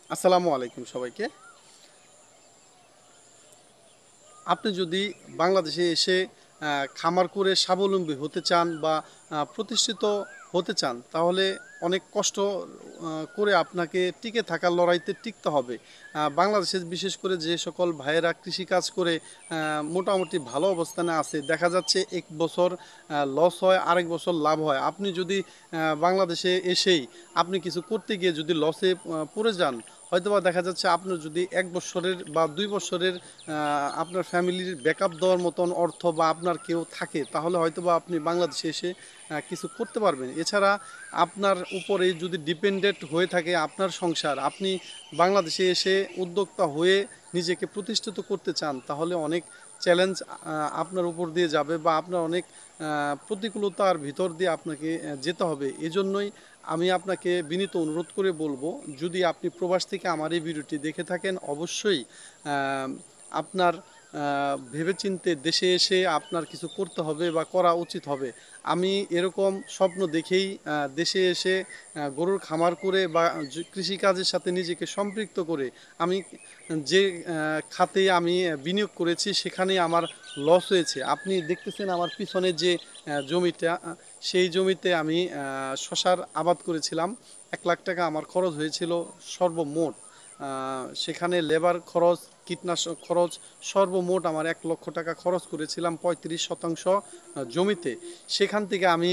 আসসালামু আলাইকুম সবাইকে। আপনি যদি বাংলাদেশে এসে খামার করে স্বাবলম্বী হতে চান বা প্রতিষ্ঠিত হতে চান, তাহলে অনেক কষ্ট করে আপনাকে টিকে থাকার লড়াইতে টিকতে হবে। বাংলাদেশে বিশেষ করে যে সকল ভাইয়েরা কৃষিকাজ করে মোটামুটি ভালো অবস্থানে আছে, দেখা যাচ্ছে এক বছর লস হয়, আরেক বছর লাভ হয়। আপনি যদি বাংলাদেশে এসেই আপনি কিছু করতে গিয়ে যদি লসে পড়ে যান, হয়তোবা দেখা যাচ্ছে আপনার যদি 1 বছরের বা 2 বছরের আপনার ফ্যামিলির ব্যাকআপ দেওয়ার মতন অর্থ বা আপনার কেউ থাকে, তাহলে হয়তোবা আপনি বাংলাদেশে এসে কিছু করতে পারবেন। এছাড়া আপনার উপরে যদি ডিপেন্ডেন্ট হয়ে থাকে আপনার সংসার, আপনি বাংলাদেশে এসে উদ্যোক্তা হয়ে নিজেকে প্রতিষ্ঠিত করতে চান, তাহলে অনেক চ্যালেঞ্জ আপনার উপর দিয়ে যাবে বা আপনার অনেক প্রতিকূলতার ভিতর দিয়ে আপনাকে যেতে হবে। এজন্যই আমি আপনাকে বিনীত অনুরোধ করে বলবো, যদি আপনি প্রবাস থেকে আমার এই ভিডিওটি দেখে থাকেন, অবশ্যই আপনার ভেবেচিন্তে দেশে এসে আপনার কিছু করতে হবে বা করা উচিত হবে। আমি এরকম স্বপ্ন দেখেই দেশে এসে গরুর খামার করে বা কৃষিকাজের সাথে নিজেকে সম্পৃক্ত করে আমি যে খাতে আমি বিনিয়োগ করেছি সেখানেই আমার লস হয়েছে। আপনি দেখতেছেন আমার পিছনে যে জমিটা, সেই জমিতে আমি শশার আবাদ করেছিলাম। 1 লাখ টাকা আমার খরচ হয়েছিল সর্বমোট। সেখানে লেবার খরচ, কীটনাশক খরচ, সর্বমোট আমার 1 লক্ষ টাকা খরচ করেছিলাম 35% জমিতে। সেখান থেকে আমি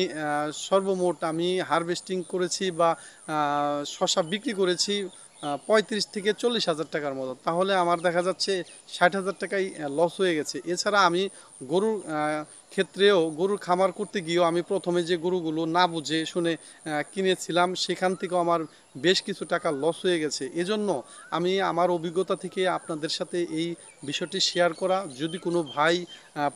সর্বমোট আমি হারভেস্টিং করেছি বা শশা বিক্রি করেছি 35 থেকে 40 হাজার টাকার মতো। তাহলে আমার দেখা যাচ্ছে 60 হাজার টাকাই লস হয়ে গেছে। এছাড়া আমি গরুর ক্ষেত্রেও, গরুর খামার করতে গিয়েও আমি প্রথমে যে গরুগুলো না বুঝে শুনে কিনেছিলাম, সেখান থেকেও আমার বেশ কিছু টাকা লস হয়ে গেছে। এজন্য আমি আমার অভিজ্ঞতা থেকে আপনাদের সাথে এই বিষয়টি শেয়ার করা। যদি কোনো ভাই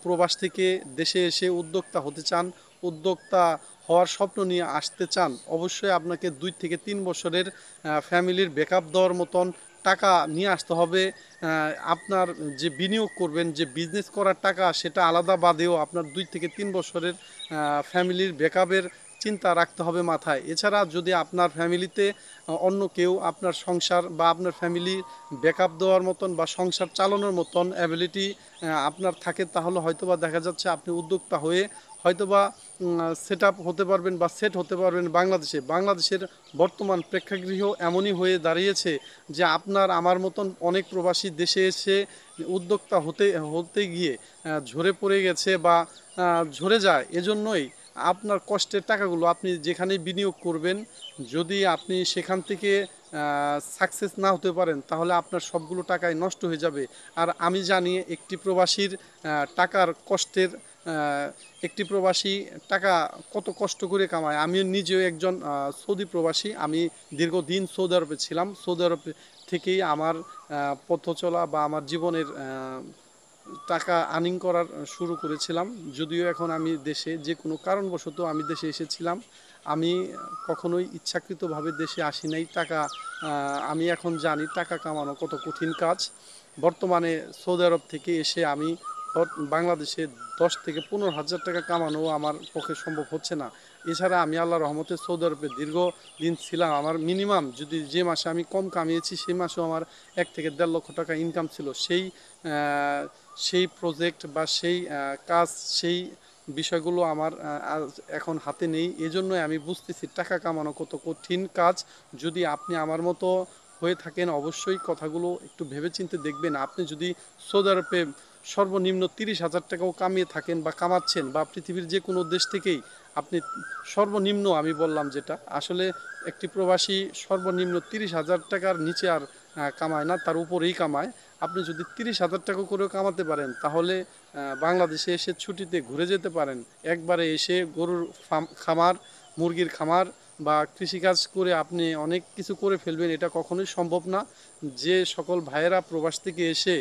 প্রবাস থেকে দেশে এসে উদ্যোক্তা হতে চান, উদ্যোক্তা হওয়ার স্বপ্ন নিয়ে আসতে চান, অবশ্যই আপনাকে 2 থেকে 3 বছরের ফ্যামিলির ব্যাকআপ দেওয়ার মতন টাকা নিয়ে আসতে হবে। আপনার যে বিনিয়োগ করবেন, যে বিজনেস করার টাকা, সেটা আলাদা বাদেও আপনার 2 থেকে 3 বছরের ফ্যামিলির ব্যাকআপের চিন্তা রাখতে হবে মাথায়। এছাড়া যদি আপনার ফ্যামিলিতে অন্য কেউ আপনার সংসার বা আপনার ফ্যামিলি ব্যাকআপ দেওয়ার মতন বা সংসার চালানোর মতন অ্যাবিলিটি আপনার থাকে, তাহলে হয়তোবা দেখা যাচ্ছে আপনি উদ্যোক্তা হয়ে হয়তোবা সেট আপ হতে পারবেন বা সেট হতে পারবেন বাংলাদেশে। বাংলাদেশের বর্তমান প্রেক্ষাগৃহ এমনই হয়ে দাঁড়িয়েছে যে আপনার আমার মতন অনেক প্রবাসী দেশে এসে উদ্যোক্তা হতে হতে গিয়ে ঝরে পড়ে গেছে বা ঝরে যায়। এজন্যই আপনার কষ্টের টাকাগুলো আপনি যেখানে বিনিয়োগ করবেন, যদি আপনি সেখান থেকে সাকসেস না হতে পারেন, তাহলে আপনার সবগুলো টাকাই নষ্ট হয়ে যাবে। আর আমি জানি একটি প্রবাসীর টাকার কষ্টের, একটি প্রবাসী টাকা কত কষ্ট করে কামায়। আমি নিজেও একজন সৌদি প্রবাসী। আমি দীর্ঘদিন সৌদি আরবে ছিলাম। সৌদি আরব থেকেই আমার পথ চলা বা আমার জীবনের টাকা আর্নিং করার শুরু করেছিলাম। যদিও এখন আমি দেশে যে কোনো কারণবশত আমি দেশে এসেছিলাম, আমি কখনোই ইচ্ছাকৃতভাবে দেশে আসি নাই। আমি এখন জানি টাকা কামানো কত কঠিন কাজ। বর্তমানে সৌদি আরব থেকে এসে আমি বাংলাদেশে 10 থেকে 15 হাজার টাকা কামানো আমার পক্ষে সম্ভব হচ্ছে না। এছাড়া আমি আল্লাহ রহমতে সৌদি আরবে দীর্ঘদিন ছিলাম। আমার মিনিমাম যদি যে মাসে আমি কম কামিয়েছি, সেই মাসেও আমার 1 থেকে 1.5 লক্ষ টাকা ইনকাম ছিল। সেই প্রজেক্ট বা সেই কাজ, সেই বিষয়গুলো আমার এখন হাতে নেই। এজন্যই আমি বুঝতেছি টাকা কামানো কত কঠিন কাজ। যদি আপনি আমার মতো হয়ে থাকেন, অবশ্যই কথাগুলো একটু ভেবেচিন্তে দেখবেন। আপনি যদি সৌদি আরবে সর্বনিম্ন 30 হাজার টাকাও কামিয়ে থাকেন বা কামাচ্ছেন, বা পৃথিবীর যে কোনো দেশ থেকেই আপনি সর্বনিম্ন, আমি বললাম যেটা, আসলে একটি প্রবাসী সর্বনিম্ন 30 হাজার টাকার নিচে আর কামায় না, তার উপরেই কামায়। আপনি যদি 30 হাজার টাকা করেও কামাতে পারেন, তাহলে বাংলাদেশে এসে ছুটিতে ঘুরে যেতে পারেন। একবারে এসে গরুর খামার, মুরগির খামার বা কৃষিকাজ করে আপনি অনেক কিছু করে ফেলবেন, এটা কখনোই সম্ভব না। যে সকল ভাইয়েরা প্রবাস থেকে এসে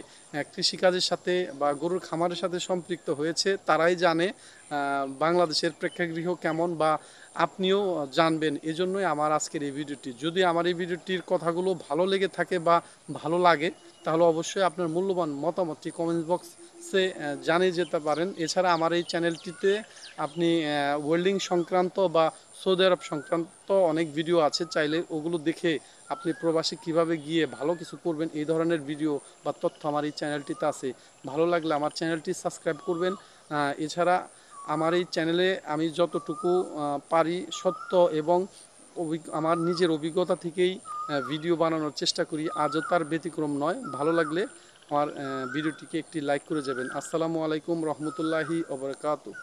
কৃষিকাজের সাথে বা গরুর খামারের সাথে সম্পৃক্ত হয়েছে, তারাই জানে বাংলাদেশের প্রেক্ষাগৃহ কেমন, বা আপনিও জানবেন। এজন্যই আমার আজকের এই ভিডিওটি। যদি আমার এই ভিডিওটির কথাগুলো ভালো লেগে থাকে বা ভালো লাগে, তাহলে অবশ্যই আপনার মূল্যবান মতামতটি কমেন্ট বক্স ডিটেলসে জানিয়ে যেতে পারেন। এছাড়া আমার এই চ্যানেলটিতে আপনি ওয়েল্ডিং সংক্রান্ত বা সৌদি আরব সংক্রান্ত অনেক ভিডিও আছে, চাইলে ওগুলো দেখে আপনি প্রবাসী কিভাবে গিয়ে ভালো কিছু করবেন এই ধরনের ভিডিও বা তথ্য আমার এই চ্যানেলটিতে আছে। ভালো লাগলে আমার চ্যানেলটি সাবস্ক্রাইব করবেন। এছাড়া আমার এই চ্যানেলে আমি যতটুকু পারি সত্য এবং আমার নিজের অভিজ্ঞতা থেকেই ভিডিও বানানোর চেষ্টা করি, আজও তার ব্যতিক্রম নয়। ভালো লাগলে আমার ভিডিওটিকে একটি লাইক করে যাবেন। আসসালামু আলাইকুম রহমতুল্লাহি ওয়া বারাকাতুহু।